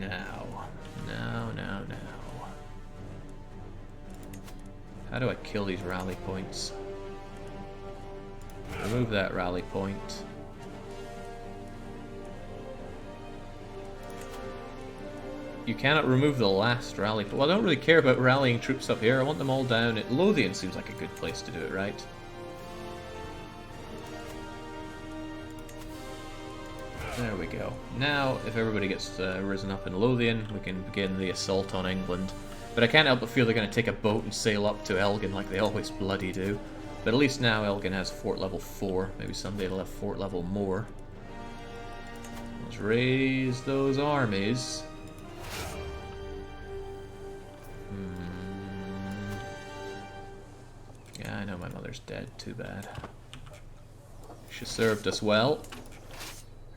Now. Now. How do I kill these rally points? Remove that rally point. You cannot remove the last rally point. Well, I don't really care about rallying troops up here. I want them all down. Lothian seems like a good place to do it, right? There we go. Now, if everybody gets risen up in Lothian, we can begin the assault on England. But I can't help but feel they're going to take a boat and sail up to Elgin like they always bloody do. But at least now Elgin has fort level 4. Maybe someday it'll have fort level more. Let's raise those armies. Yeah, I know my mother's dead. Too bad. She served us well.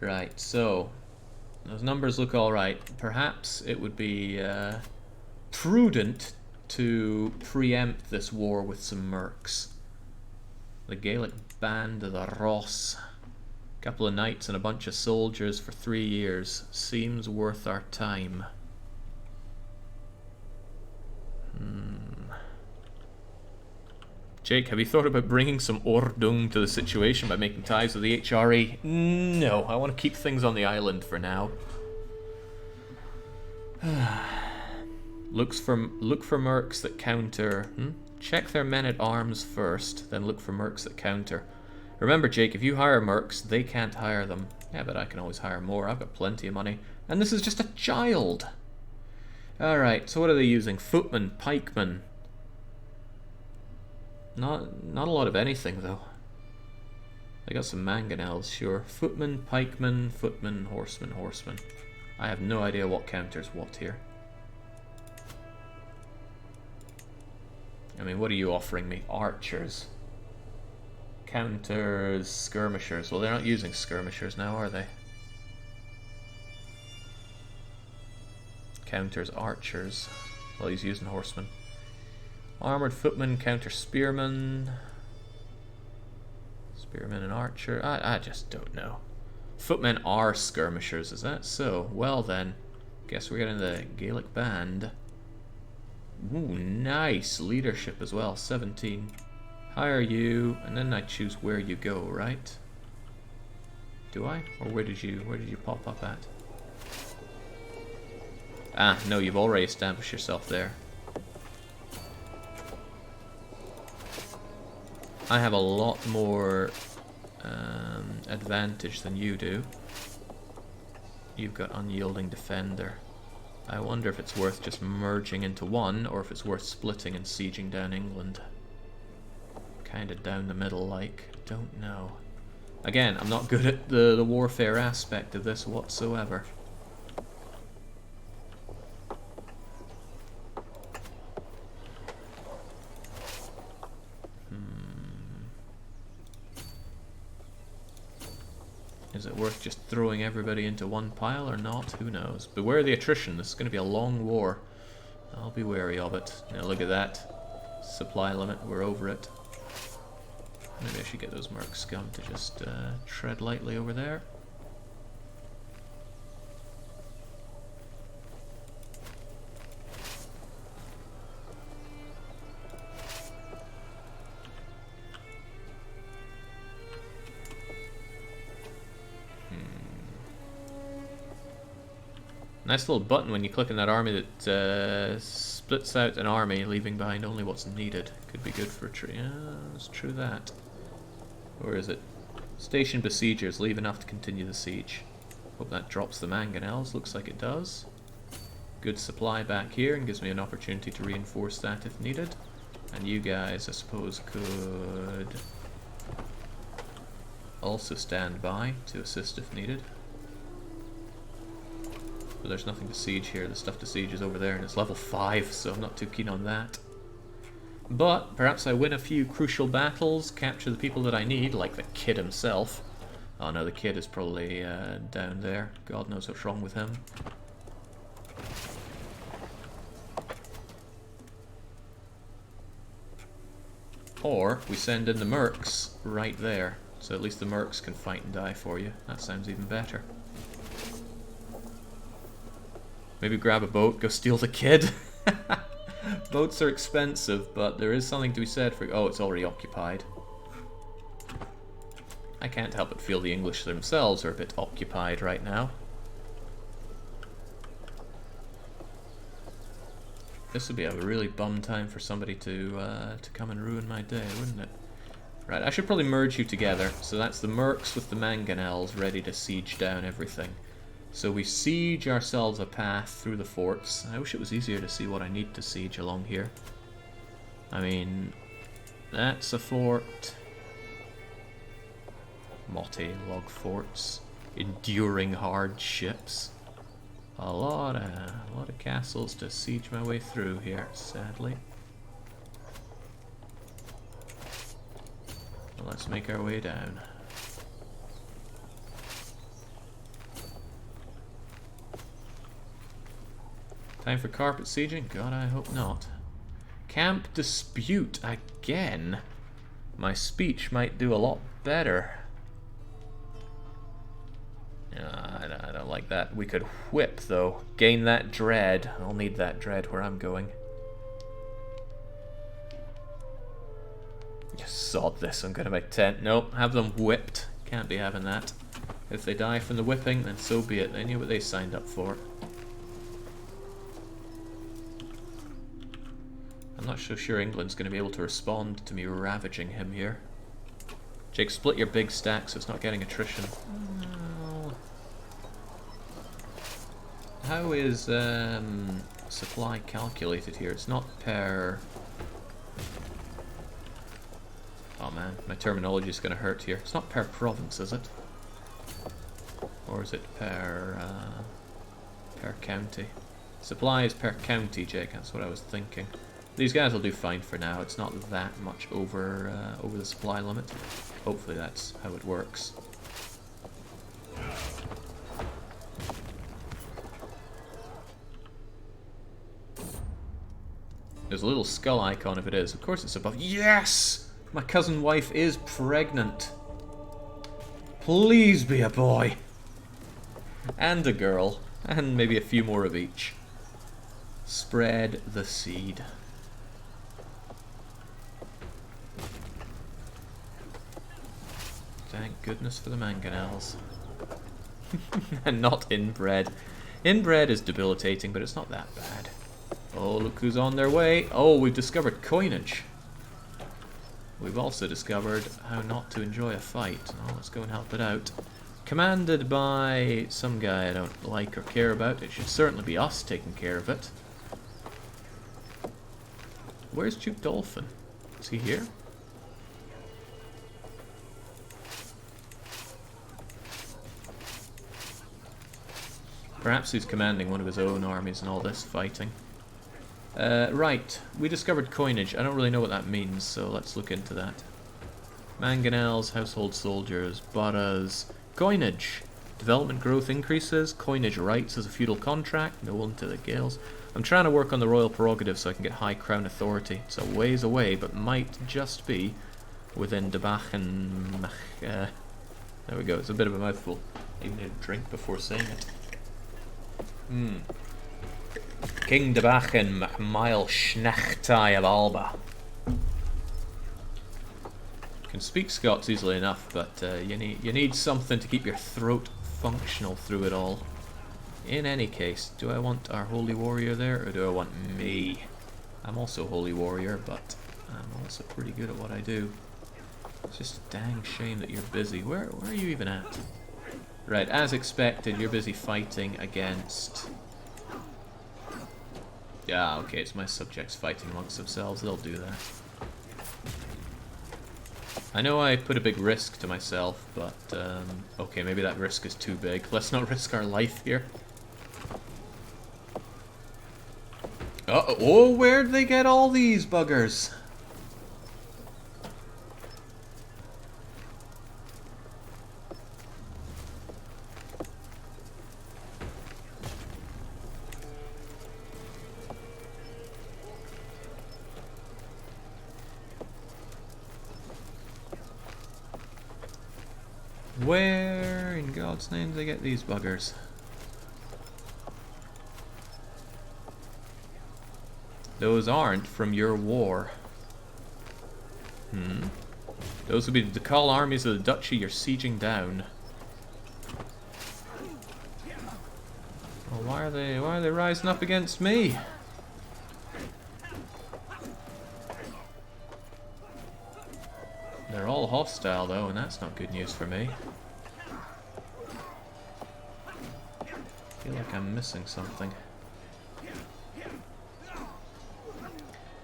Right, so those numbers look alright. Perhaps it would be prudent to preempt this war with some mercs. The Gaelic band of the Ross. A couple of knights and a bunch of soldiers for 3 years. Seems worth our time. Jake, have you thought about bringing some Ordung to the situation by making ties with the HRE? No, I want to keep things on the island for now. Look for mercs that counter. Check their men-at-arms first, then look for mercs that counter. Remember, Jake, if you hire mercs, they can't hire them. Yeah, but I can always hire more. I've got plenty of money. And this is just a child! Alright, so what are they using? Footmen, pikemen. Not a lot of anything, though. They got some mangonels, sure. Footmen, pikemen, footmen, horsemen, horsemen. I have no idea what counters what here. I mean, what are you offering me? Archers. Counters, skirmishers. Well, they're not using skirmishers now, are they? Counters, archers. Well, he's using horsemen. Armored footmen, counter spearmen. Spearmen and archer. I just don't know. Footmen are skirmishers, is that so? Well then, guess we're getting the Gaelic band. Ooh, nice leadership as well. 17. Hire you, and then I choose where you go, right? Do I? Or where did you pop up at? Ah, no, you've already established yourself there. I have a lot more advantage than you do. You've got unyielding defender. I wonder if it's worth just merging into one, or if it's worth splitting and sieging down England. Kinda down the middle, like. Don't know. Again, I'm not good at the warfare aspect of this whatsoever. Is it worth just throwing everybody into one pile or not? Who knows? Beware the attrition. This is going to be a long war. I'll be wary of it. Now look at that. Supply limit. We're over it. Maybe I should get those merc scum to just tread lightly over there. Nice little button when you click on that army that splits out an army, leaving behind only what's needed. Could be good for a tree. Yeah, it's true that. Where is it? Station besiegers, leave enough to continue the siege. Hope that drops the mangonels. Looks like it does. Good supply back here and gives me an opportunity to reinforce that if needed. And you guys, I suppose, could also stand by to assist if needed. But there's nothing to siege here. The stuff to siege is over there, and it's level 5, so I'm not too keen on that. But perhaps I win a few crucial battles, capture the people that I need, like the kid himself. Oh no, the kid is probably down there. God knows what's wrong with him. Or we send in the mercs right there, so at least the mercs can fight and die for you. That sounds even better. Maybe grab a boat, go steal the kid. Boats are expensive, but there is something to be said for... Oh, it's already occupied. I can't help but feel the English themselves are a bit occupied right now. This would be a really bum time for somebody to come and ruin my day, wouldn't it? Right, I should probably merge you together. So that's the mercs with the mangonels ready to siege down everything. So we siege ourselves a path through the forts. I wish it was easier to see what I need to siege along here. I mean, that's a fort. Motte log forts. Enduring hardships. A lot of castles to siege my way through here, sadly. Well, let's make our way down. Time for carpet sieging? God, I hope not. Camp dispute again. My speech might do a lot better. I don't like that. We could whip, though. Gain that dread. I'll need that dread where I'm going. Just sod this. I'm going to make tent. Nope, have them whipped. Can't be having that. If they die from the whipping, then so be it. They knew what they signed up for. I'm not so sure England's going to be able to respond to me ravaging him here. Jake, split your big stack so it's not getting attrition. How is supply calculated here? It's not per... Oh man, my terminology is going to hurt here. It's not per province, is it? Or is it per county? Supply is per county, Jake. That's what I was thinking. These guys will do fine for now. It's not that much over the supply limit. Hopefully that's how it works. There's a little skull icon if it is. Of course it's above. Yes! My cousin wife is pregnant. Please be a boy. And a girl. And maybe a few more of each. Spread the seed. Thank goodness for the mangonels. And not inbred. Inbred is debilitating, but it's not that bad. Oh, look who's on their way. Oh, we've discovered coinage. We've also discovered how not to enjoy a fight. Oh, let's go and help it out. Commanded by some guy I don't like or care about. It should certainly be us taking care of it. Where's Duke Dolphin? Is he here? Perhaps he's commanding one of his own armies in all this fighting. Right, we discovered coinage. I don't really know what that means, so let's look into that. Mangonels, household soldiers, boroughs, coinage. Development growth increases, coinage rights as a feudal contract, no one to the Gales. I'm trying to work on the royal prerogative so I can get high crown authority. It's a ways away, but might just be within Debach and... there we go, it's a bit of a mouthful. I even need a drink before saying it. King Debach and Máel-Snechtai of Alba. Can speak Scots easily enough, but you need something to keep your throat functional through it all. In any case, do I want our holy warrior there, or do I want me? I'm also holy warrior, but I'm also pretty good at what I do. It's just a dang shame that you're busy. Where are you even at? Right, as expected, you're busy fighting against... Yeah, okay, it's my subjects fighting amongst themselves. They'll do that. I know I put a big risk to myself, but... okay, maybe that risk is too big. Let's not risk our life here. Uh-oh, oh, where'd they get all these buggers? Where in God's name do they get these buggers? Those aren't from your war. Those would be the Dakal armies of the duchy you're sieging down. Well, why are they rising up against me? They're all hostile though, and that's not good news for me. I feel like I'm missing something.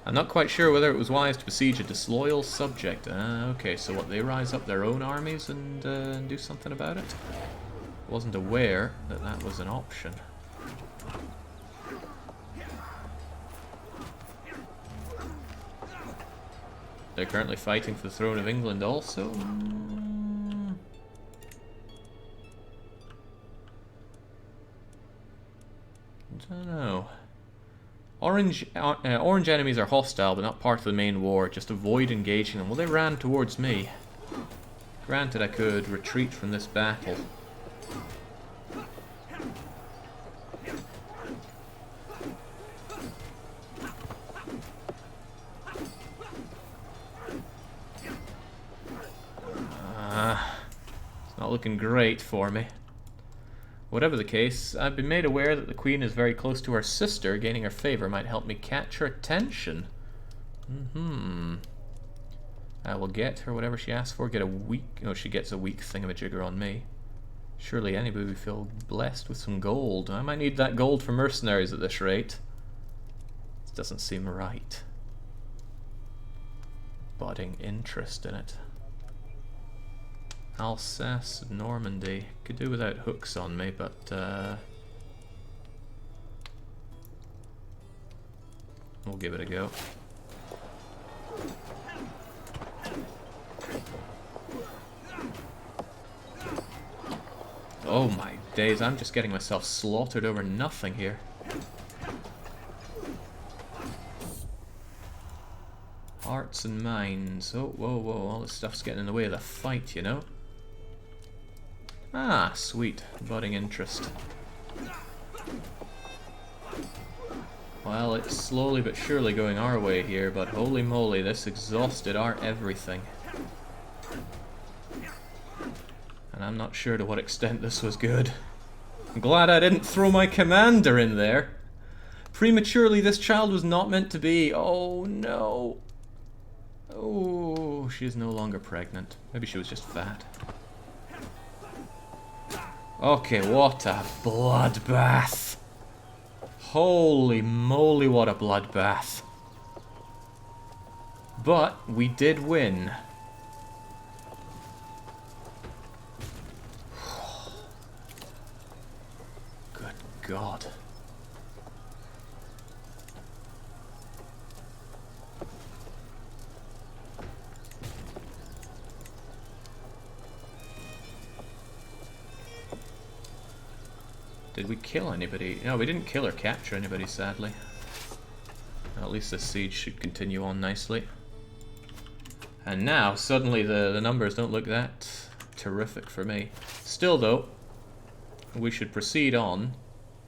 I'm not quite sure whether it was wise to besiege a disloyal subject. Okay, so what, they rise up their own armies and do something about it? Wasn't aware that that was an option. They're currently fighting for the throne of England also. I don't know. Orange enemies are hostile, but not part of the main war. Just avoid engaging them. Well, they ran towards me. Granted, I could retreat from this battle. It's not looking great for me. Whatever the case, I've been made aware that the Queen is very close to her sister. Gaining her favor might help me catch her attention. I will get her whatever she asks for. Get a weak... Oh, she gets a weak thingamajigger on me. Surely anybody would feel blessed with some gold. I might need that gold for mercenaries at this rate. This doesn't seem right. Budding interest in it. Alsace, Normandy. Could do without hooks on me, but we'll give it a go. Oh my days, I'm just getting myself slaughtered over nothing here. Arts and mines. Oh, whoa, whoa, all this stuff's getting in the way of the fight, you know? Ah, sweet. Budding interest. Well, it's slowly but surely going our way here, but holy moly, this exhausted our everything. And I'm not sure to what extent this was good. I'm glad I didn't throw my commander in there. Prematurely, this child was not meant to be. Oh, no. Oh, she is no longer pregnant. Maybe she was just fat. Okay, what a bloodbath. Holy moly, what a bloodbath. But we did win. Good God. Did we kill anybody? No, we didn't kill or capture anybody, sadly. Well, at least this siege should continue on nicely. And now, suddenly, the numbers don't look that terrific for me. Still, though, we should proceed on.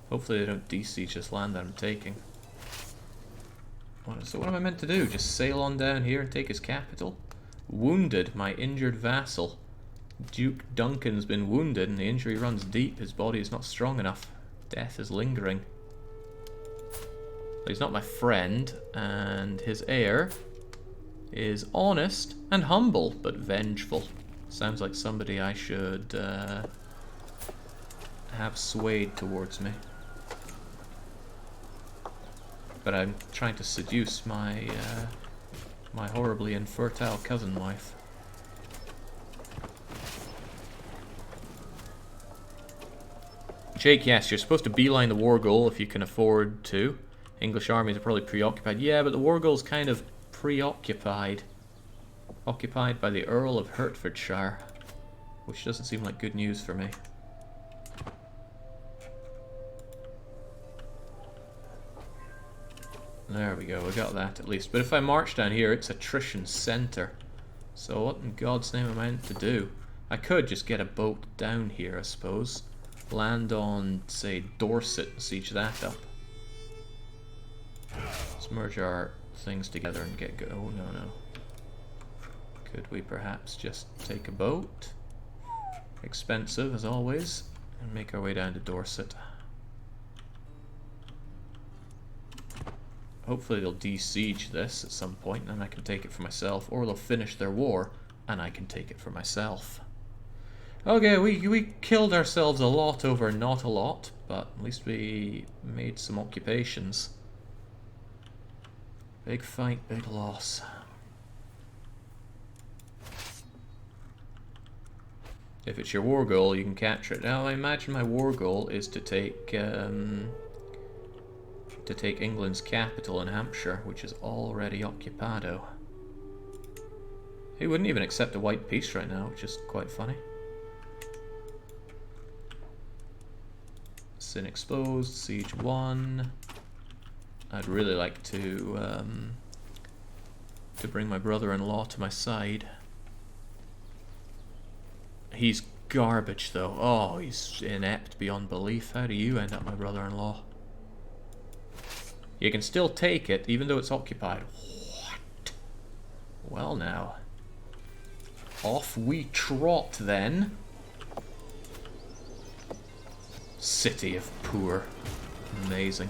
Hopefully they don't de-siege this land that I'm taking. So what am I meant to do? Just sail on down here and take his capital? Wounded, my injured vassal. Duke Duncan's been wounded and the injury runs deep. His body is not strong enough. Death is lingering. He's not my friend, and his heir is honest and humble, but vengeful. Sounds like somebody I should have swayed towards me. But I'm trying to seduce my my horribly infertile cousin wife. Jake, yes, you're supposed to beeline the war goal if you can afford to. English armies are probably preoccupied. Yeah, but the war goal's kind of preoccupied. Occupied by the Earl of Hertfordshire, which doesn't seem like good news for me. There we go, we got that at least. But if I march down here, it's attrition centre. So what in God's name am I meant to do? I could just get a boat down here, I suppose. Land on, say, Dorset and siege that up. Let's merge our things together and get go. Oh, no, no. Could we perhaps just take a boat? Expensive, as always. And make our way down to Dorset. Hopefully they'll de-siege this at some point and I can take it for myself. Or they'll finish their war and I can take it for myself. Okay, we killed ourselves a lot over not a lot, but at least we made some occupations. Big fight, big loss. If it's your war goal, you can capture it. Now, I imagine my war goal is to take England's capital in Hampshire, which is already occupado. He wouldn't even accept a white peace right now, which is quite funny. Sin exposed, siege 1. I'd really like to bring my brother-in-law to my side. He's garbage though. Oh, he's inept beyond belief. How do you end up my brother-in-law? You can still take it, even though it's occupied. What? Well now. Off we trot then. City of poor. Amazing.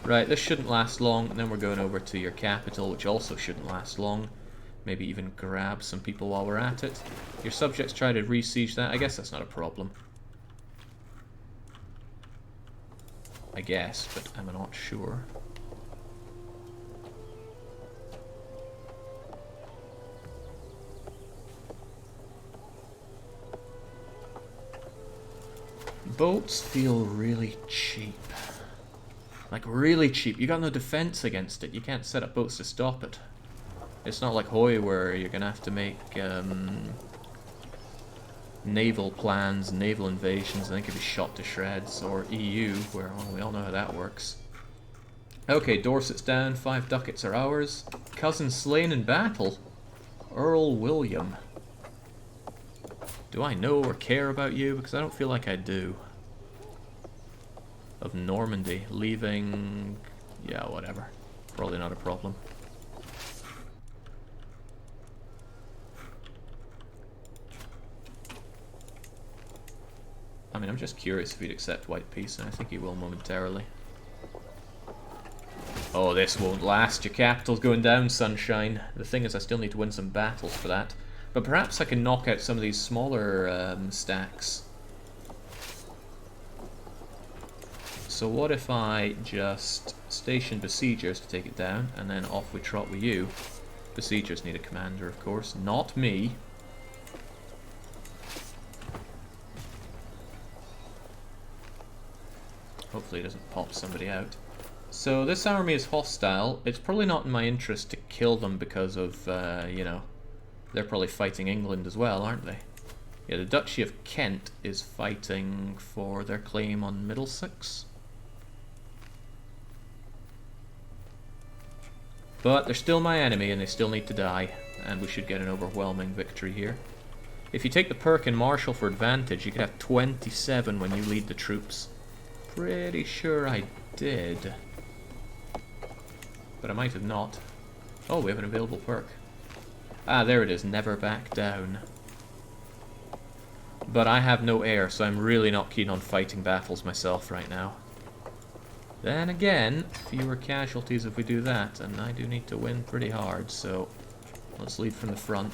Right, this shouldn't last long, and then we're going over to your capital, which also shouldn't last long. Maybe even grab some people while we're at it. Your subjects try to re-siege that. I guess that's not a problem. I guess, but I'm not sure. Boats feel really cheap. Like, really cheap. You got no defense against it. You can't set up boats to stop it. It's not like Hoi where you're gonna have to make naval plans, naval invasions, and then could be shot to shreds, or EU, where we all know how that works. Okay, Dorset's down, 5 ducats are ours. Cousin slain in battle. Earl William. Do I know or care about you? Because I don't feel like I do. Of Normandy, leaving... yeah, whatever. Probably not a problem. I mean, I'm just curious if he'd accept white peace, and I think he will momentarily. Oh, this won't last. Your capital's going down, sunshine. The thing is, I still need to win some battles for that. But perhaps I can knock out some of these smaller stacks. So what if I just station besiegers to take it down, and then off we trot with you. Besiegers need a commander, of course, not me. Hopefully it doesn't pop somebody out. So this army is hostile. It's probably not in my interest to kill them because of, you know, they're probably fighting England as well, aren't they? Yeah, the Duchy of Kent is fighting for their claim on Middlesex. But they're still my enemy and they still need to die, and we should get an overwhelming victory here. If you take the perk in Marshal for advantage, you could have 27 when you lead the troops. Pretty sure I did. But I might have not. Oh, we have an available perk. Ah, there it is, never back down. But I have no heir, so I'm really not keen on fighting battles myself right now. Then again, fewer casualties if we do that, and I do need to win pretty hard, so let's lead from the front.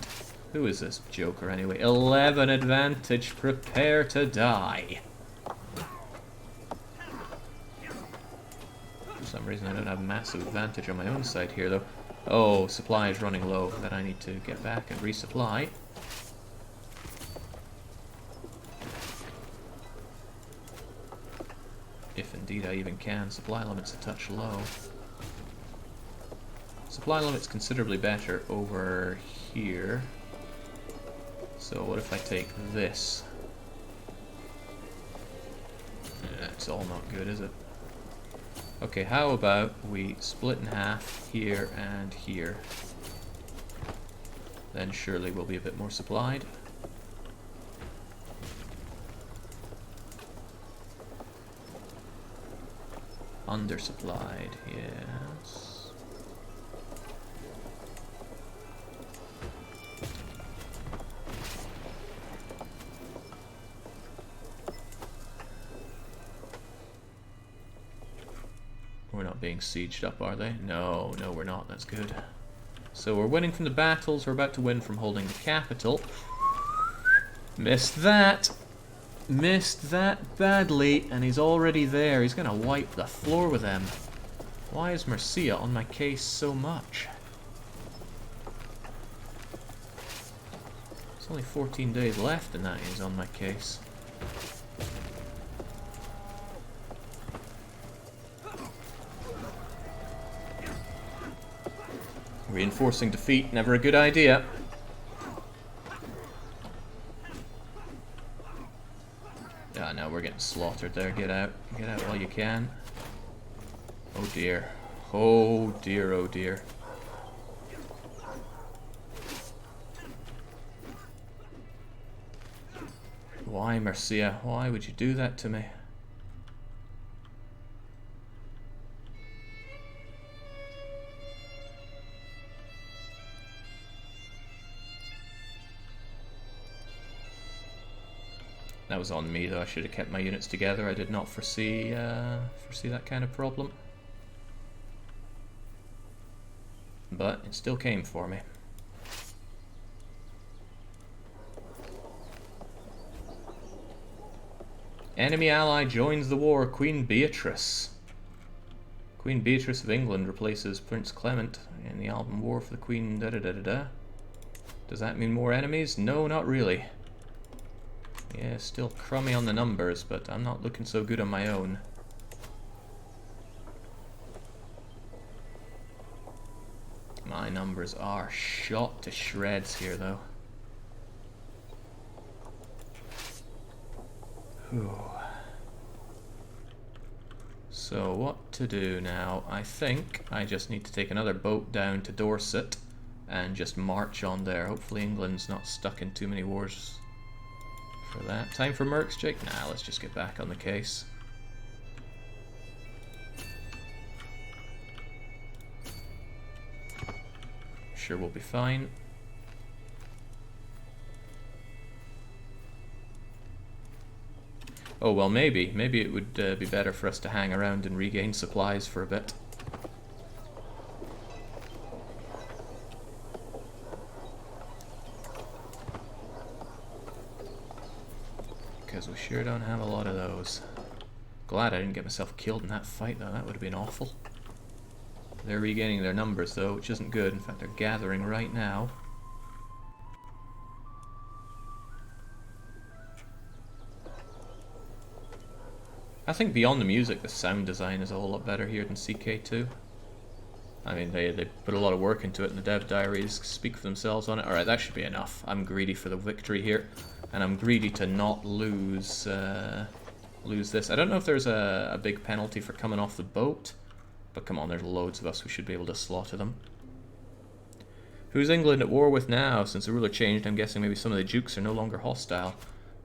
Who is this joker anyway? 11 advantage, prepare to die. For some reason I don't have massive advantage on my own side here though. Oh, supply is running low, then I need to get back and resupply. If indeed I even can. Supply limit's a touch low. Supply limit's considerably better over here. So what if I take this? That's all not good, is it? Okay, how about we split in half here and here. Then surely we'll be a bit more supplied. Undersupplied, yes. We're not being sieged up, are they? No, no, we're not. That's good. So we're winning from the battles. We're about to win from holding the capital. Missed that. Missed that badly, and he's already there. He's going to wipe the floor with them. Why is Mercia on my case so much? There's only 14 days left and that he's on my case. Reinforcing defeat, never a good idea. Ah, no, we're getting slaughtered there. Get out. Get out while you can. Oh dear. Oh dear, oh dear. Why, Mercia? Why would you do that to me? That was on me, though. I should have kept my units together. I did not foresee that kind of problem. But it still came for me. Enemy ally joins the war. Queen Beatrice. Queen Beatrice of England replaces Prince Clement in the Alban War for the Queen da-da-da-da-da. Does that mean more enemies? No, not really. Yeah, still crummy on the numbers, but I'm not looking so good on my own. My numbers are shot to shreds here, though. Whew. So what to do now? I think I just need to take another boat down to Dorset and just march on there. Hopefully England's not stuck in too many wars for that. Time for mercs, Jake? Nah, let's just get back on the case. Sure, we'll be fine. Oh, well, maybe it would be better for us to hang around and regain supplies for a bit. Because we sure don't have a lot of those. Glad I didn't get myself killed in that fight, though. That would have been awful. They're regaining their numbers, though, which isn't good. In fact, they're gathering right now. I think beyond the music, the sound design is a whole lot better here than CK2. I mean, they put a lot of work into it, and the dev diaries speak for themselves on it. Alright, that should be enough. I'm greedy for the victory here, and I'm greedy to not lose this. I don't know if there's a big penalty for coming off the boat, but come on, there's loads of us. We should be able to slaughter them. Who's England at war with now? Since the ruler changed, I'm guessing maybe some of the dukes are no longer hostile.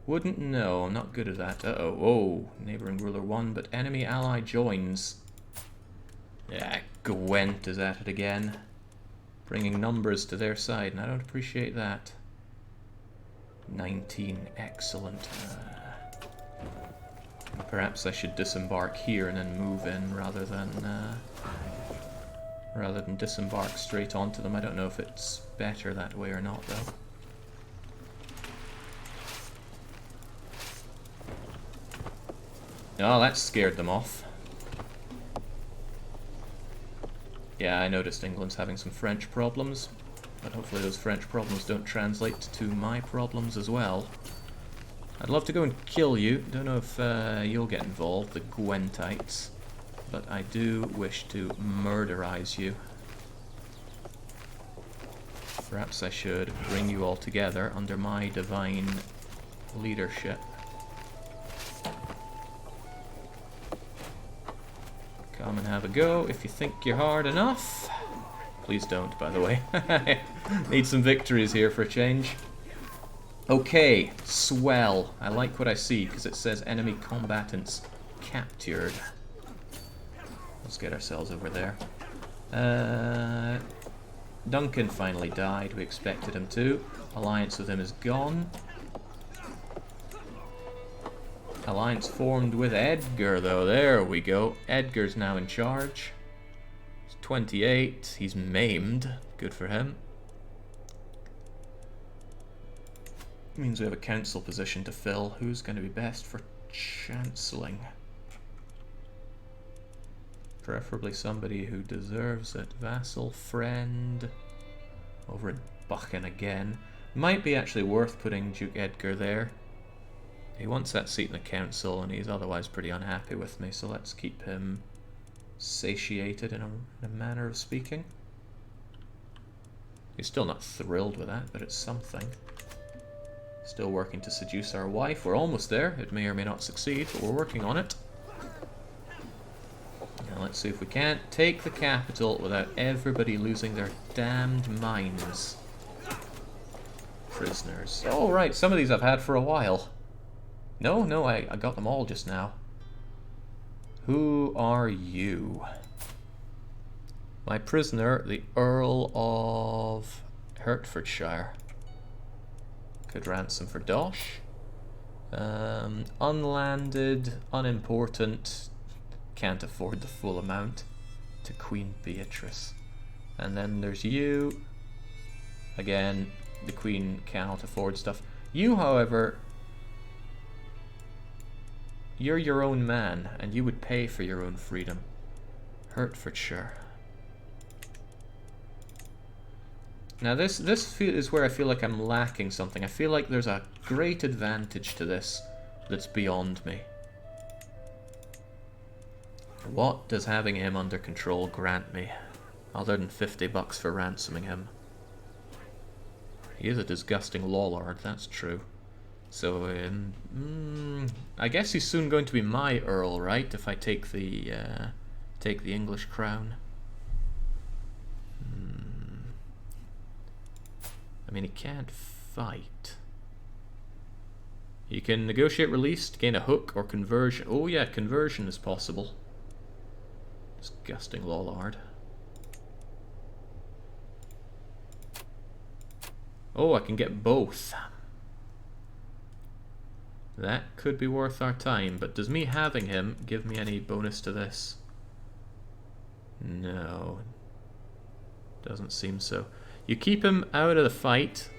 Wouldn't know. I'm not good at that. Uh-oh. Oh, neighboring ruler won, but enemy ally joins. Yeah, Gwent is at it again. Bringing numbers to their side, and I don't appreciate that. 19. Excellent. Perhaps I should disembark here and then move in rather than disembark straight onto them. I don't know if it's better that way or not, though. Oh, that scared them off. Yeah, I noticed England's having some French problems, but hopefully those French problems don't translate to my problems as well. I'd love to go and kill you. Don't know if you'll get involved, the Gwentites, but I do wish to murderize you. Perhaps I should bring you all together under my divine leadership. Come and have a go if you think you're hard enough. Please don't, by the way. Need some victories here for a change. Okay, swell. I like what I see because it says enemy combatants captured. Let's get ourselves over there. Duncan finally died. We expected him to. Alliance with him is gone. Alliance formed with Edgar, though. There we go. Edgar's now in charge. He's 28. He's maimed. Good for him. Means we have a council position to fill. Who's going to be best for chancelling? Preferably somebody who deserves it. Vassal, friend. Over in Buchan again. Might be actually worth putting Duke Edgar there. He wants that seat in the council and he's otherwise pretty unhappy with me, so let's keep him satiated in a manner of speaking. He's still not thrilled with that, but it's something. Still working to seduce our wife. We're almost there. It may or may not succeed, but we're working on it. Now let's see if we can't take the capital without everybody losing their damned minds. Prisoners. Oh, right, some of these I've had for a while. No, I got them all just now. Who are you? My prisoner, the Earl of Hertfordshire. Could ransom for Dosh. Unlanded, unimportant, can't afford the full amount. To Queen Beatrice. And then there's you. Again, the Queen cannot afford stuff. You, however, you're your own man, and you would pay for your own freedom. Hertfordshire. Now this is where I feel like I'm lacking something. I feel like there's a great advantage to this that's beyond me. What does having him under control grant me, other than $50 for ransoming him? He is a disgusting lawlord, that's true. So, I guess he's soon going to be my Earl, right? If I take the English crown. I mean, he can't fight. You can negotiate release to gain a hook or conversion. Oh yeah, conversion is possible. Disgusting lawlord. Oh, I can get both. That could be worth our time, but does me having him give me any bonus to this? No. Doesn't seem so. You keep him out of the fight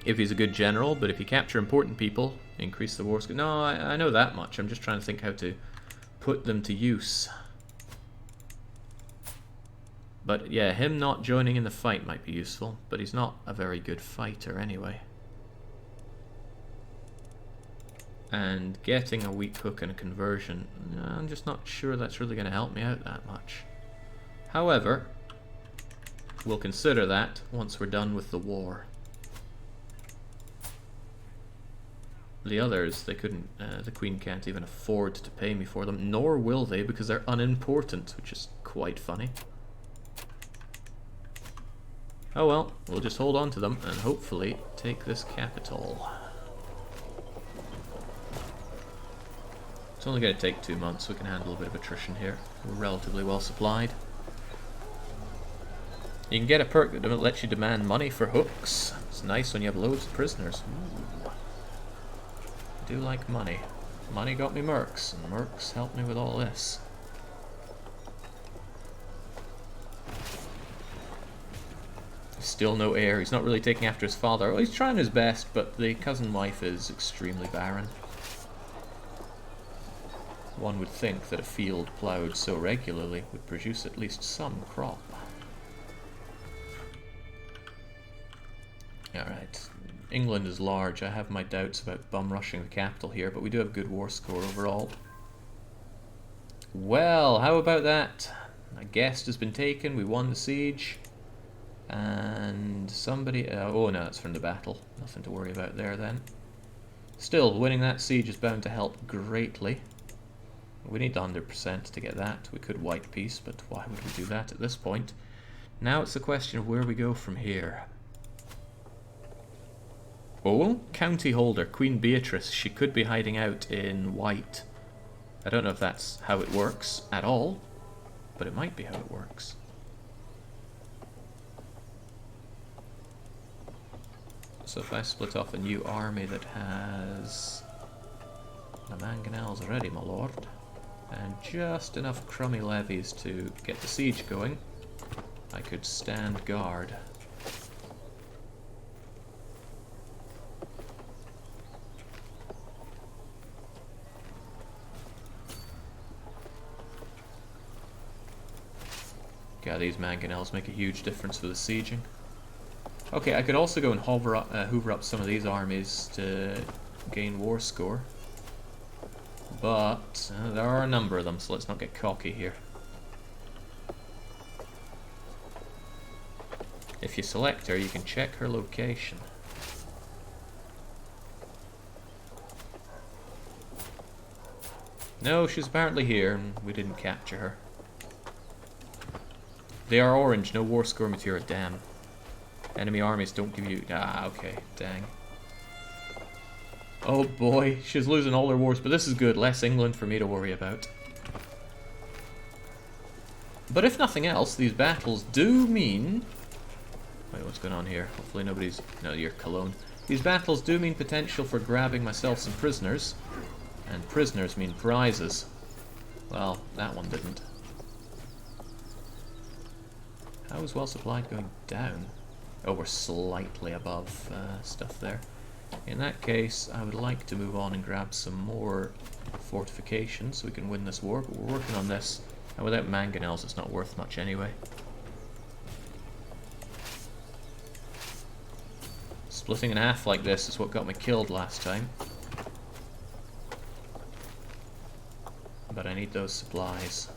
if he's a good general, but if you capture important people, increase the war score. No, I know that much. I'm just trying to think how to put them to use. But yeah, him not joining in the fight might be useful, but he's not a very good fighter anyway. And getting a weak hook and a conversion, I'm just not sure that's really going to help me out that much. However, we'll consider that once we're done with the war. The others, they couldn't, the Queen can't even afford to pay me for them, nor will they because they're unimportant, which is quite funny. Oh well, we'll just hold on to them and hopefully take this capital. It's only going to take 2 months, so we can handle a bit of attrition here. We're relatively well supplied. You can get a perk that lets you demand money for hooks. It's nice when you have loads of prisoners. Ooh. I do like money. Money got me mercs, and mercs helped me with all this. Still no heir. He's not really taking after his father. Well, he's trying his best, but the cousin wife is extremely barren. One would think that a field ploughed so regularly would produce at least some crop. Alright, England is large. I have my doubts about bum rushing the capital here, but we do have a good war score overall. Well, how about that? A guest has been taken, we won the siege. And somebody... oh no, that's from the battle. Nothing to worry about there then. Still, winning that siege is bound to help greatly. We need 100% to get that. We could white peace, but why would we do that at this point? Now it's the question of where we go from here. Oh, county holder, Queen Beatrice. She could be hiding out in white. I don't know if that's how it works at all, but it might be how it works. So if I split off a new army that has The mangonel's ready, my lord. And just enough crummy levies to get the siege going. I could stand guard. Yeah, these mangonels make a huge difference for the sieging. Okay, I could also go and hoover up some of these armies to gain war score. But there are a number of them, so let's not get cocky here. If you select her, you can check her location. No, she's apparently here, and we didn't capture her. They are orange, no war score material, damn. Enemy armies don't give you... Ah, okay, dang. Oh boy, she's losing all her wars, but this is good. Less England for me to worry about. But if nothing else, these battles do mean... Wait, what's going on here? Hopefully nobody's... No, you're Cologne. These battles do mean potential for grabbing myself some prisoners. And prisoners mean prizes. Well, that one didn't. How is well supplied going down? Oh, we're slightly above stuff there. In that case, I would like to move on and grab some more fortifications so we can win this war, but we're working on this. And without mangonels, it's not worth much anyway. Splitting in half like this is what got me killed last time. But I need those supplies.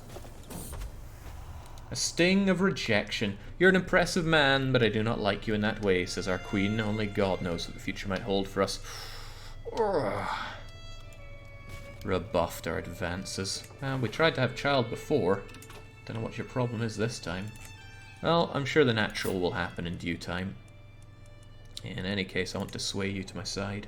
A sting of rejection. You're an impressive man, but I do not like you in that way, says our queen. Only God knows what the future might hold for us. Rebuffed our advances. We tried to have a child before. Don't know what your problem is this time. Well, I'm sure the natural will happen in due time. In any case, I want to sway you to my side.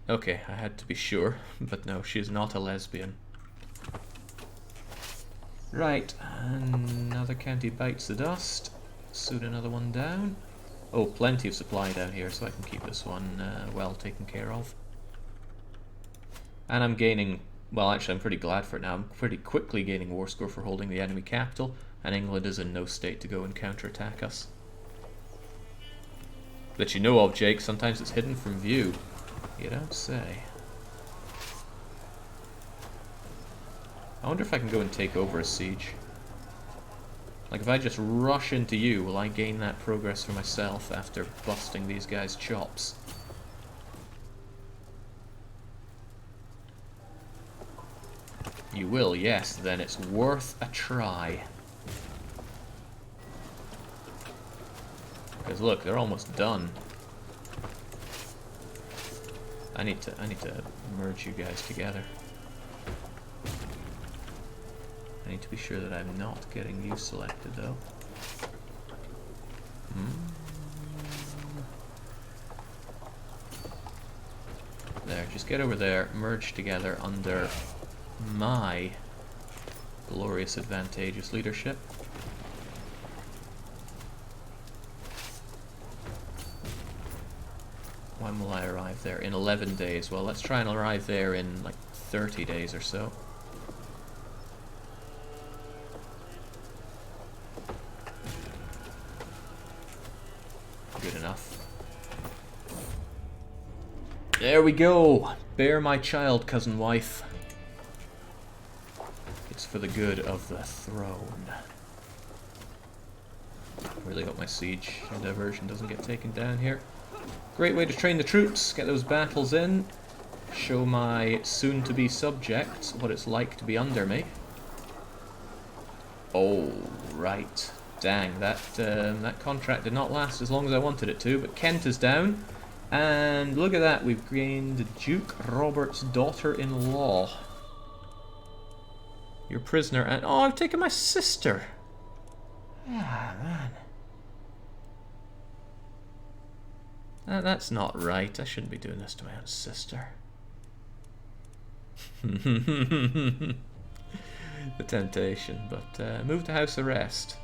Okay, I had to be sure, but no, she's not a lesbian. Right, another county bites the dust. Soon another one down. Oh, plenty of supply down here, so I can keep this one well taken care of. And I'm gaining, well actually I'm pretty glad for it now, I'm pretty quickly gaining war score for holding the enemy capital, and England is in no state to go and counterattack us. That you know of, Jake, sometimes it's hidden from view. You don't say. I wonder if I can go and take over a siege. Like if I just rush into you, will I gain that progress for myself after busting these guys' chops? You will, yes, then it's worth a try. Because look, they're almost done. I need to merge you guys together. I need to be sure that I'm not getting you selected though. There, just get over there, merge together under my glorious advantageous leadership. When will I arrive there? In 11 days. Well, let's try and arrive there in like 30 days or so. Good enough. There we go! Bear my child, cousin wife. It's for the good of the throne. Really hope my siege and diversion doesn't get taken down here. Great way to train the troops, get those battles in, show my soon-to-be subjects what it's like to be under me. Oh, right. Dang, that contract did not last as long as I wanted it to, but Kent is down. And look at that, we've gained Duke Robert's daughter-in-law. Your prisoner, and oh, I've taken my sister. Ah, man. That's not right. I shouldn't be doing this to my own sister. The temptation, but move to house arrest.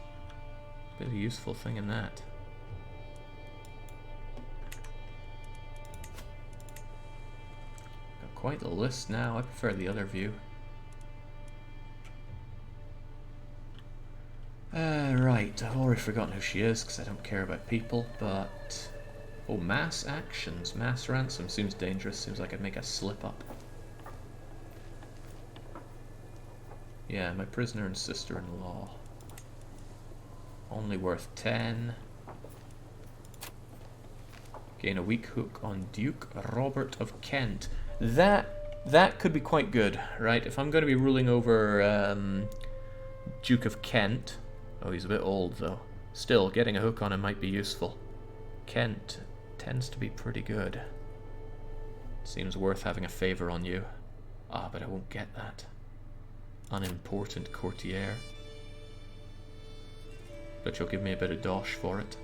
Bit of a useful thing in that. Got quite the list now. I prefer the other view. Right, I've already forgotten who she is because I don't care about people, but... Oh, mass actions. Mass ransom seems dangerous. Seems like I'd make a slip up. Yeah, my prisoner and sister-in-law. Only worth 10. Gain a weak hook on Duke Robert of Kent. That could be quite good, right? If I'm going to be ruling over Duke of Kent... Oh, he's a bit old, though. Still, getting a hook on him might be useful. Kent tends to be pretty good. Seems worth having a favour on you. Ah, but I won't get that. Unimportant courtier. But you'll give me a bit of dosh for it.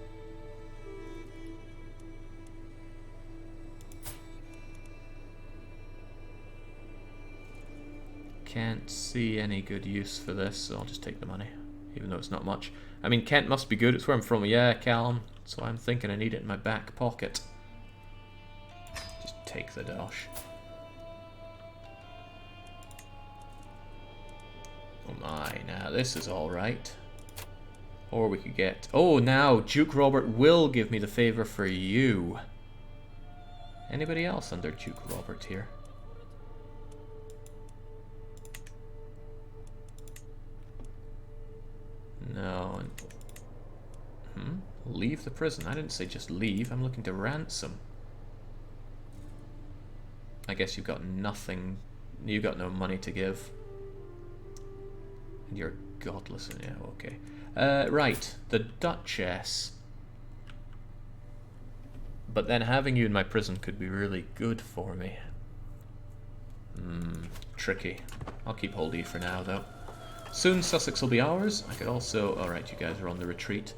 Can't see any good use for this, so I'll just take the money. Even though it's not much. I mean, Kent must be good, it's where I'm from. Yeah, Callum. So I'm thinking I need it in my back pocket. Just take the dosh. Oh my, now this is alright. Or we could get... Oh, now Duke Robert will give me the favour for you. Anybody else under Duke Robert here? No. Leave the prison. I didn't say just leave. I'm looking to ransom. I guess you've got nothing. You've got no money to give. And you're godless. Yeah, okay. Right. The Duchess. But then having you in my prison could be really good for me. Tricky. I'll keep hold of you for now, though. Soon Sussex will be ours. I could also... Alright, you guys are on the retreat.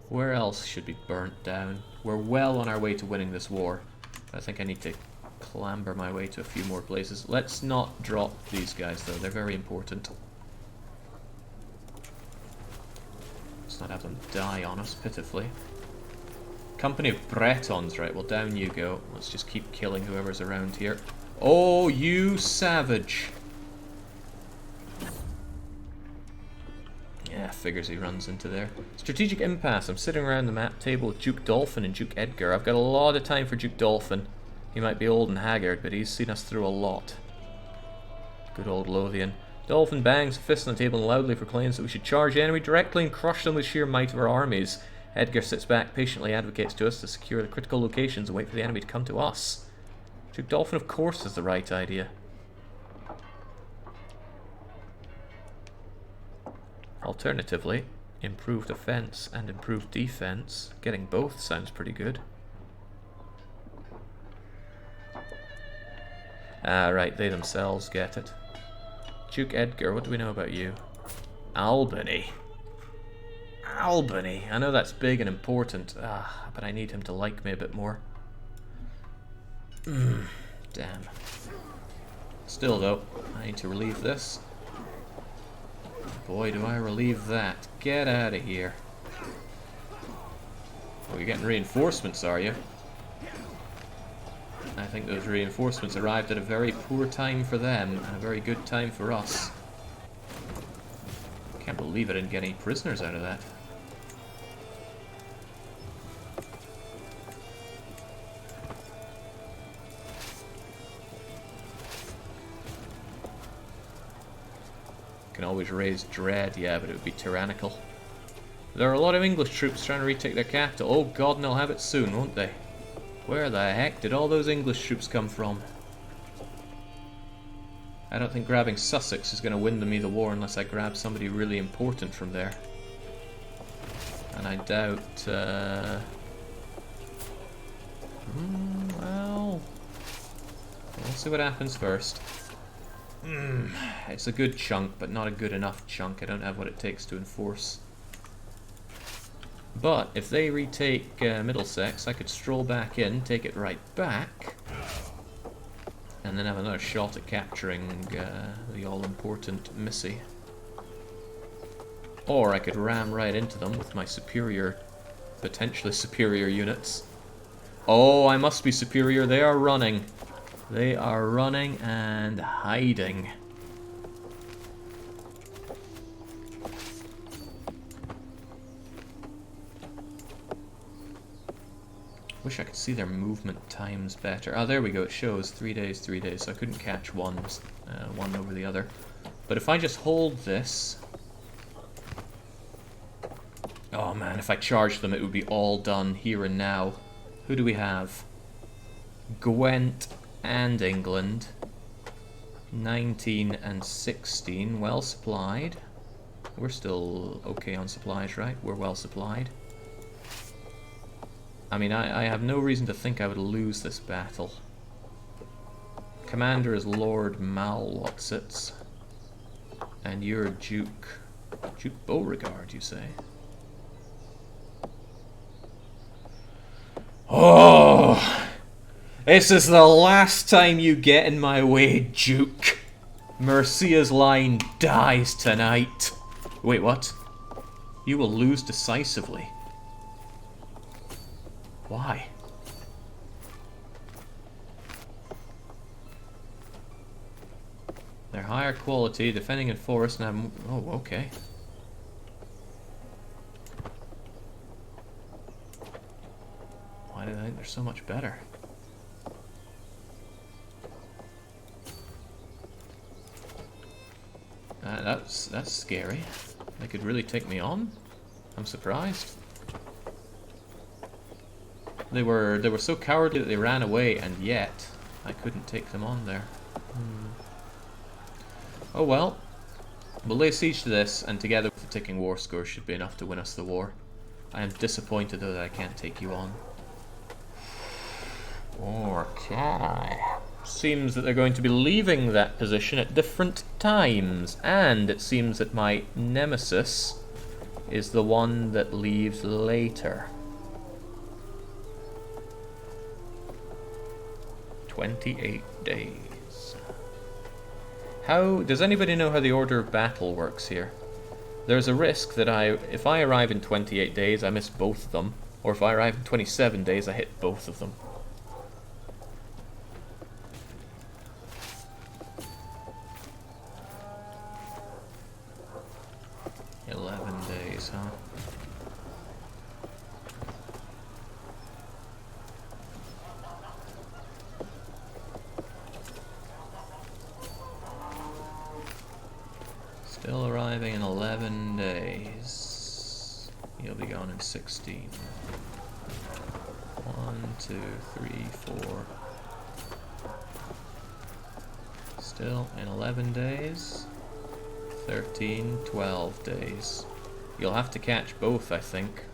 Where else should be burnt down? We're well on our way to winning this war. I think I need to clamber my way to a few more places. Let's not drop these guys, though. They're very important. Let's not have them die on us pitifully. Company of Bretons. Right, well, down you go. Let's just keep killing whoever's around here. Oh, you savage! Yeah, figures he runs into there. Strategic impasse. I'm sitting around the map table with Duke Dolphin and Duke Edgar. I've got a lot of time for Duke Dolphin. He might be old and haggard, but he's seen us through a lot. Good old Lothian. Dolphin bangs a fist on the table and loudly proclaims that we should charge the enemy directly and crush them with sheer might of our armies. Edgar sits back, patiently advocates to us to secure the critical locations and wait for the enemy to come to us. Duke Dolphin, of course, is the right idea. Alternatively, improved offense and improved defense. Getting both sounds pretty good. Ah, right, they themselves get it. Duke Edgar, what do we know about you? Albany. Albany. I know that's big and important, but I need him to like me a bit more. Damn. Still, though, I need to relieve this. Boy, do I relieve that. Get out of here. Oh, you're getting reinforcements, are you? I think those reinforcements arrived at a very poor time for them, and a very good time for us. Can't believe I didn't get any prisoners out of that. Can always raise dread, yeah, but it would be tyrannical. There are a lot of English troops trying to retake their capital. Oh god, and they'll have it soon, won't they? Where the heck did all those English troops come from? I don't think grabbing Sussex is going to win me the war unless I grab somebody really important from there. And I doubt... well... We'll see what happens first. It's a good chunk, but not a good enough chunk. I don't have what it takes to enforce. But if they retake Middlesex, I could stroll back in, take it right back, and then have another shot at capturing the all-important Missy. Or I could ram right into them with my superior, potentially superior units. Oh, I must be superior. They are running. They are running and hiding. Wish I could see their movement times better. Oh, there we go. It shows 3 days, 3 days. So I couldn't catch one over the other. But if I just hold this... Oh man, if I charged them, it would be all done here and now. Who do we have? Gwent and England. 19 and 16. Well supplied. We're still okay on supplies, right? We're well supplied. I mean, I have no reason to think I would lose this battle. Commander is Lord Malwotsits. And you're Duke Beauregard, you say? Oh! This is the last time you get in my way, Duke. Mercia's line dies tonight. Wait, what? You will lose decisively. Why? They're higher quality, defending in forest, and have... Oh, okay. Why do I think they're so much better? That's scary. They could really take me on. I'm surprised. They were so cowardly that they ran away, and yet I couldn't take them on there. Oh well. We'll lay siege to this, and together with the ticking war score should be enough to win us the war. I am disappointed though that I can't take you on. Okay. Seems that they're going to be leaving that position at different times, and it seems that my nemesis is the one that leaves later. 28 days. How does anybody know how the order of battle works here? There's a risk that if I arrive in 28 days, I miss both of them, or if I arrive in 27 days, I hit both of them. 11 days, huh? Still arriving in 11 days. You'll be gone in 16. 1, 2, 3, 4. Still in 11 days. 13, 12 days. You'll have to catch both, I think.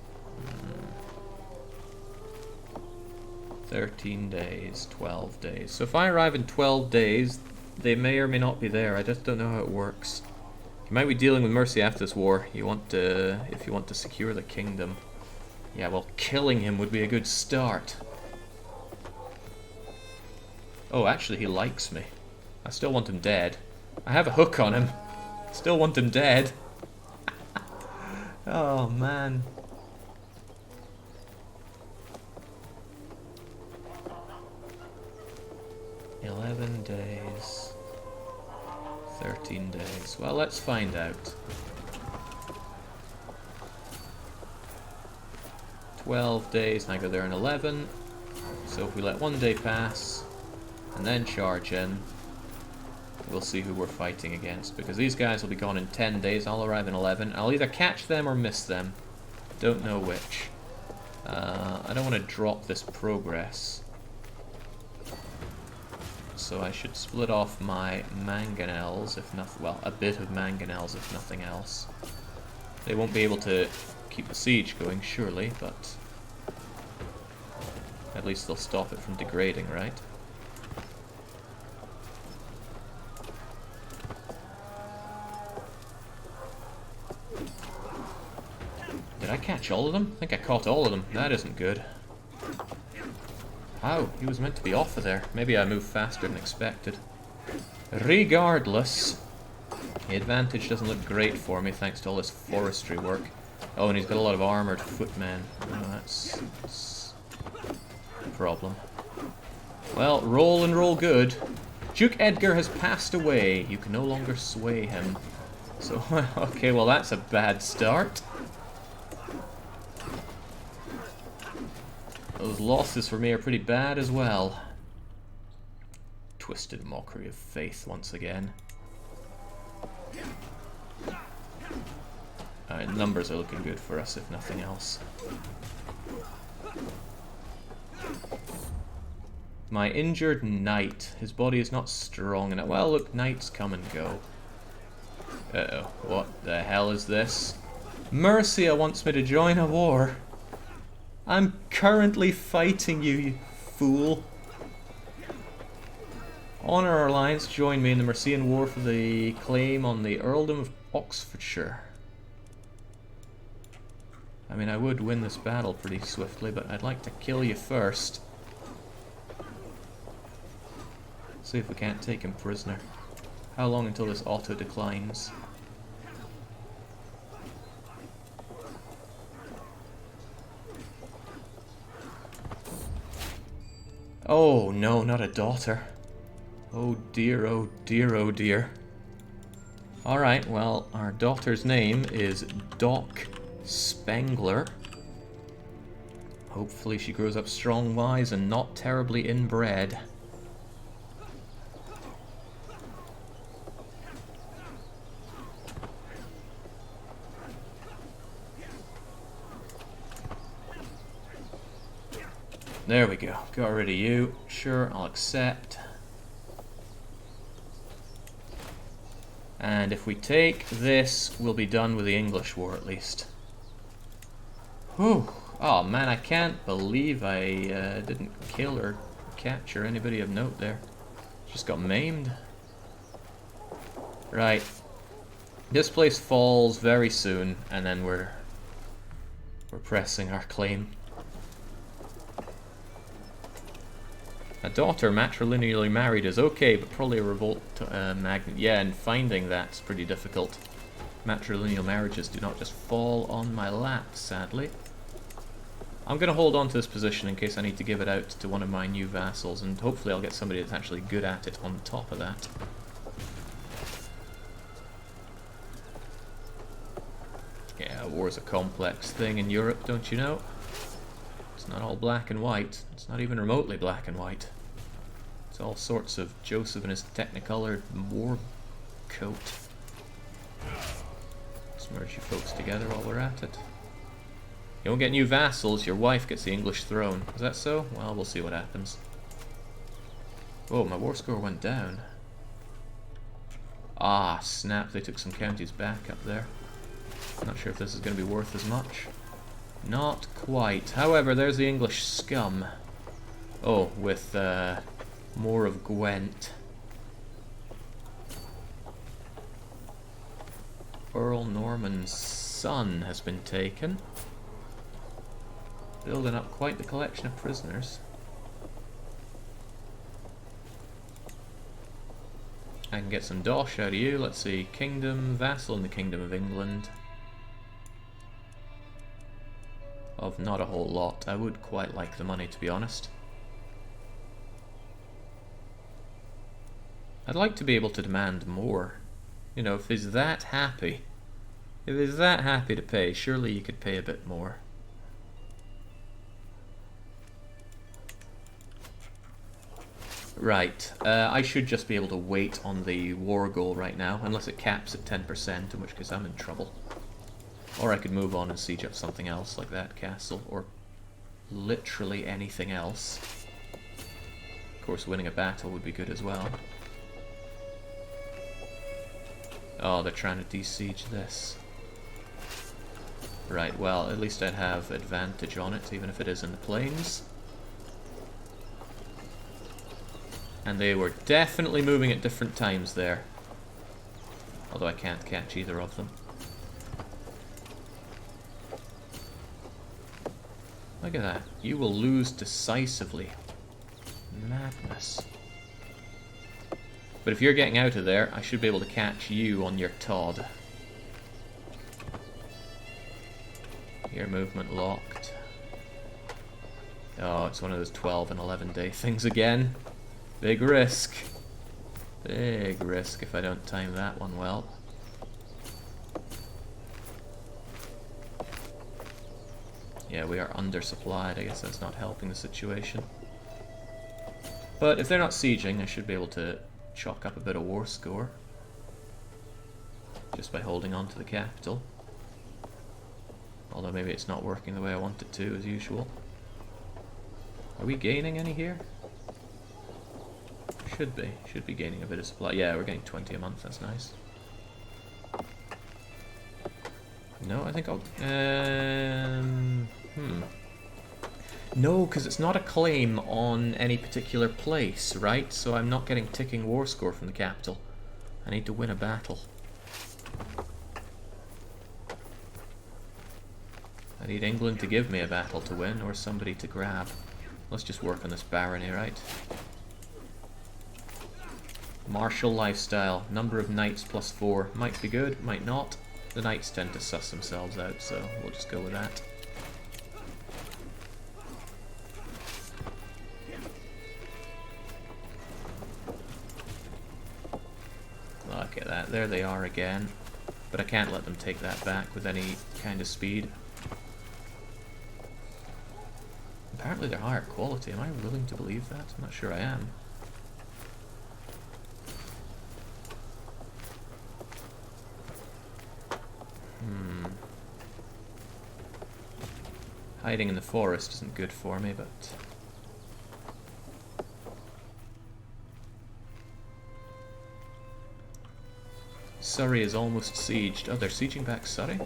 13 days, 12 days. So if I arrive in 12 days, they may or may not be there. I just don't know how it works. You might be dealing with mercy after this war. You want to, if you want to secure the kingdom. Yeah, well, killing him would be a good start. Oh, actually, he likes me. I still want him dead. I have a hook on him. Still want him dead. Oh, man. "11 days. 13 days. Well, let's find out. 12 days, and I go there in 11. So if we let 1 day pass, and then charge in, we'll see who we're fighting against, because these guys will be gone in 10 days. I'll arrive in 11. I'll either catch them or miss them. Don't know which. I don't want to drop this progress. So I should split off my mangonels, if nothing. Well, a bit of mangonels, if nothing else. They won't be able to keep the siege going, surely, but at least they'll stop it from degrading, right? Did I catch all of them? I think I caught all of them. That isn't good. How? He was meant to be off of there. Maybe I moved faster than expected. Regardless, The advantage doesn't look great for me thanks to all this forestry work. Oh, and he's got a lot of armoured footmen. Oh, that's a problem. Well, roll and roll good. Duke Edgar has passed away. You can no longer sway him. So, okay, well that's a bad start. Those losses for me are pretty bad as well. Twisted mockery of faith once again. Alright, numbers are looking good for us, if nothing else. My injured knight. His body is not strong enough. Well, look, knights come and go. Uh-oh. What the hell is this? Mercia wants me to join a war. I'm currently fighting you, you fool. Honour our alliance, join me in the Mercian War for the claim on the Earldom of Oxfordshire. I mean, I would win this battle pretty swiftly, but I'd like to kill you first. See if we can't take him prisoner. How long until this auto declines? Oh no, not a daughter. Oh dear, oh dear, oh dear. Alright, well, our daughter's name is Doc Spengler. Hopefully she grows up strong, wise, and not terribly inbred. There we go. Got rid of you. Sure, I'll accept. And if we take this, we'll be done with the English war at least. Whew. Oh man, I can't believe I didn't kill or capture anybody of note there. Just got maimed. Right. This place falls very soon, and then we're pressing our claim. A daughter matrilineally married is okay, but probably a revolt magnet. Yeah, and finding that's pretty difficult. Matrilineal marriages do not just fall on my lap, sadly. I'm going to hold on to this position in case I need to give it out to one of my new vassals, and hopefully I'll get somebody that's actually good at it on top of that. Yeah, war's a complex thing in Europe, don't you know? It's not all black and white. It's not even remotely black and white. It's all sorts of Joseph and his technicolored war coat. Let's merge you folks together while we're at it. You don't get new vassals, your wife gets the English throne. Is that so? Well, we'll see what happens. Oh, my war score went down. Ah, snap, they took some counties back up there. Not sure if this is going to be worth as much. Not quite. However, there's the English scum. Oh, with more of Gwent. Earl Norman's son has been taken. Building up quite the collection of prisoners. I can get some dosh out of you. Let's see. Kingdom, vassal in the Kingdom of England. Of not a whole lot. I would quite like the money, to be honest. I'd like to be able to demand more. You know, if he's that happy, to pay, surely you could pay a bit more. Right, I should just be able to wait on the war goal right now, unless it caps at 10%, in which case I'm in trouble. Or I could move on and siege up something else, like that castle, or literally anything else. Of course, winning a battle would be good as well. Oh, they're trying to de-siege this. Right, well, at least I'd have advantage on it, even if it is in the plains. And they were definitely moving at different times there. Although I can't catch either of them. Look at that. You will lose decisively. Madness. But if you're getting out of there, I should be able to catch you on your Todd. Your movement locked. Oh, it's one of those 12 and 11 day things again. Big risk. Big risk if I don't time that one well. Yeah, we are undersupplied. I guess that's not helping the situation. But if they're not sieging, I should be able to chalk up a bit of war score. Just by holding on to the capital. Although maybe it's not working the way I want it to, as usual. Are we gaining any here? Should be. Should be gaining a bit of supply. Yeah, we're getting 20 a month. That's nice. No, I think I'll... No, because it's not a claim on any particular place, right? So I'm not getting ticking war score from the capital. I need to win a battle. I need England to give me a battle to win, or somebody to grab. Let's just work on this barony, right? Martial lifestyle. Number of knights +4. Might be good, might not. The knights tend to suss themselves out, so we'll just go with that. Look at that. There they are again. But I can't let them take that back with any kind of speed. Apparently they're higher quality. Am I willing to believe that? I'm not sure I am. Hiding in the forest isn't good for me, but... Surrey is almost sieged. Oh, they're sieging back Surrey?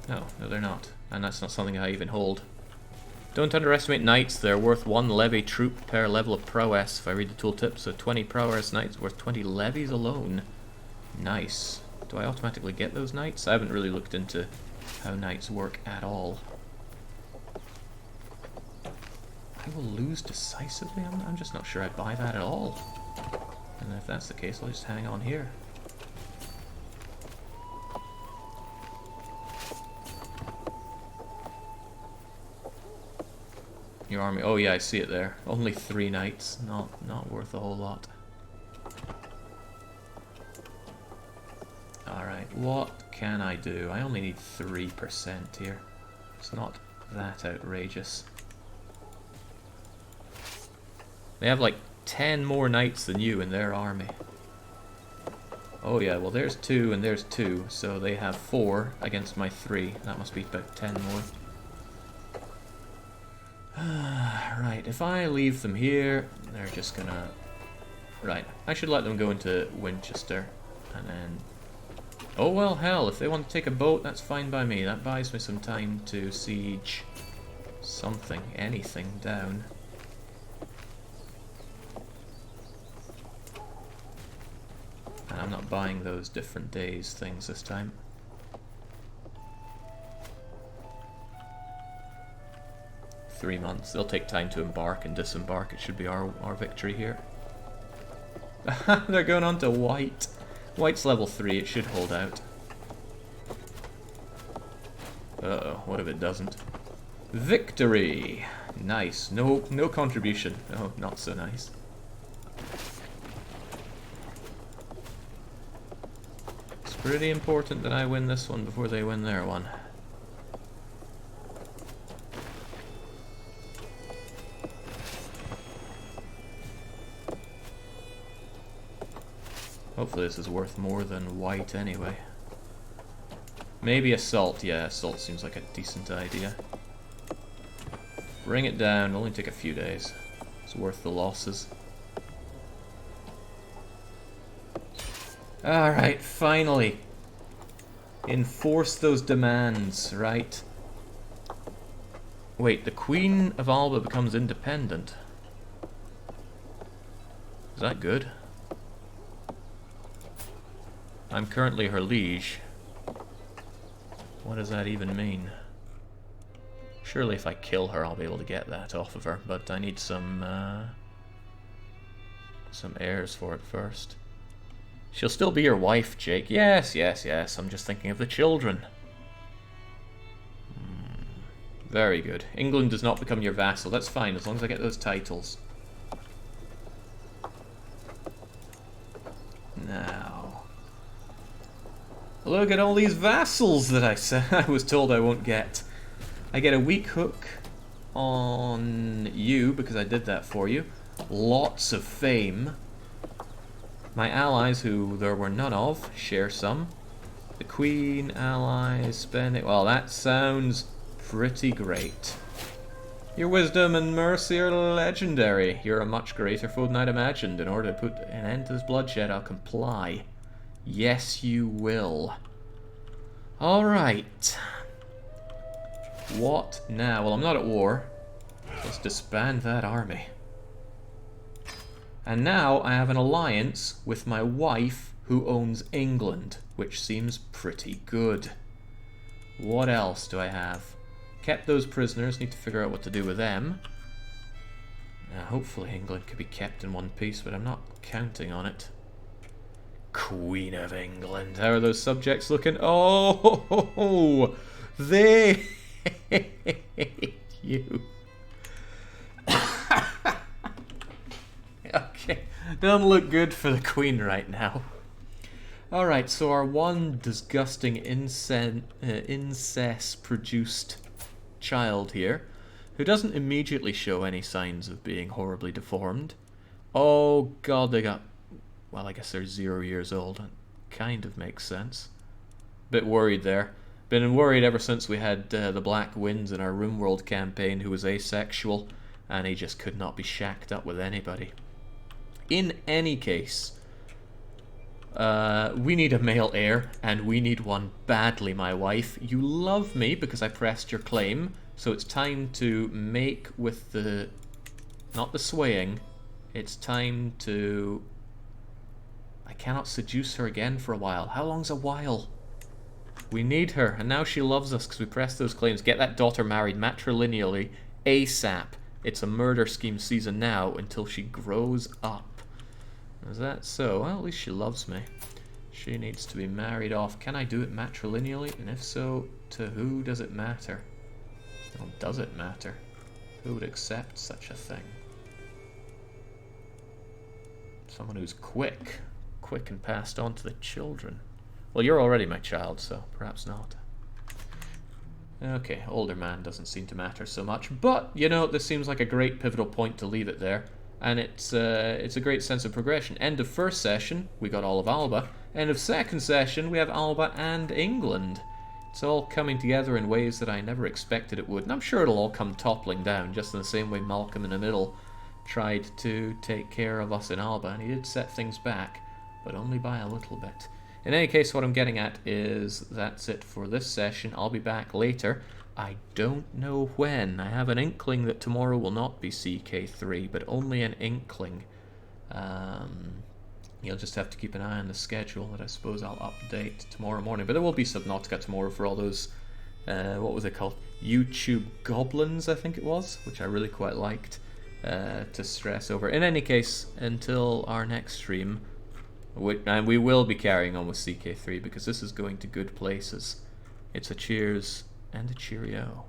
No, they're not. And that's not something I even hold. Don't underestimate knights. They're worth 1 levy troop per level of prowess, if I read the tooltip. So 20 prowess knights worth 20 levies alone. Nice. Do I automatically get those knights? I haven't really looked into how knights work at all. I will lose decisively? I'm just not sure I buy that at all. And if that's the case, I'll just hang on here. Your army, oh yeah, I see it there. Only 3 knights, not worth a whole lot. Alright, what can I do? I only need 3% here. It's not that outrageous. They have like 10 more knights than you in their army. Oh yeah, well there's 2 and there's 2, so they have 4 against my 3. That must be about 10 more. Right, if I leave them here, they're just gonna... Right, I should let them go into Winchester, and then... Oh well, hell, if they want to take a boat, that's fine by me. That buys me some time to siege something, anything down. And I'm not buying those different days things this time. Three months. They'll take time to embark and disembark. It should be our victory here. They're going on to white. White's level 3. It should hold out. Uh-oh. What if it doesn't? Victory! Nice. No contribution. Oh, not so nice. It's pretty important that I win this one before they win their one. Hopefully this is worth more than white anyway. Maybe assault. Yeah, assault seems like a decent idea. Bring it down. Only take a few days. It's worth the losses. Alright, finally. Enforce those demands, right? Wait, the Queen of Alba becomes independent. Is that good? I'm currently her liege. What does that even mean? Surely if I kill her, I'll be able to get that off of her, but I need some heirs for it first. She'll still be your wife, Jake. Yes, yes, yes. I'm just thinking of the children. Very good. England does not become your vassal. That's fine, as long as I get those titles. Now, look at all these vassals that I said I was told I won't get. I get a weak hook on you because I did that for you. Lots of fame. My allies, who there were none of, share some. The Queen, allies, spend it. Well, that sounds pretty great. Your wisdom and mercy are legendary. You're a much greater foe than I'd imagined. In order to put an end to this bloodshed, I'll comply. Yes, you will. Alright. What now? Well, I'm not at war. Let's disband that army. And now I have an alliance with my wife who owns England, which seems pretty good. What else do I have? Kept those prisoners, need to figure out what to do with them. Now, hopefully England could be kept in one piece, but I'm not counting on it. Queen of England, how are those subjects looking? Oh, they hate you. Okay, doesn't look good for the Queen right now. Alright, so our one disgusting incest-produced child here, who doesn't immediately show any signs of being horribly deformed. Oh god, they got... well, I guess they're 0 years old. That kind of makes sense. Bit worried there. Been worried ever since we had the Black Winds in our RimWorld campaign, who was asexual, and he just could not be shacked up with anybody. In any case, we need a male heir, and we need one badly, my wife. You love me because I pressed your claim, so it's time to make with the... not the swaying. It's time to... I cannot seduce her again for a while. How long's a while? We need her, and now she loves us because we pressed those claims. Get that daughter married matrilineally ASAP. It's a murder scheme season now until she grows up. Is that so? Well, at least she loves me. She needs to be married off. Can I do it matrilineally? And if so, to who does it matter? Well, does it matter? Who would accept such a thing? Someone who's quick. Quick and passed on to the children. Well, you're already my child, so perhaps not. Okay, older man doesn't seem to matter so much, but, you know, this seems like a great pivotal point to leave it there. And it's a great sense of progression. End of first session, we got all of Alba. End of second session, we have Alba and England. It's all coming together in ways that I never expected it would. And I'm sure it'll all come toppling down, just in the same way Malcolm in the Middle tried to take care of us in Alba. And he did set things back, but only by a little bit. In any case, what I'm getting at is that's it for this session. I'll be back later. I don't know when. I have an inkling that tomorrow will not be CK3, but only an inkling. You'll just have to keep an eye on the schedule that I suppose I'll update tomorrow morning. But there will be Subnautica tomorrow for all those, what was it called? YouTube goblins, I think it was, which I really quite liked to stress over. In any case, until our next stream, and we will be carrying on with CK3 because this is going to good places. It's a cheers and a cheerio.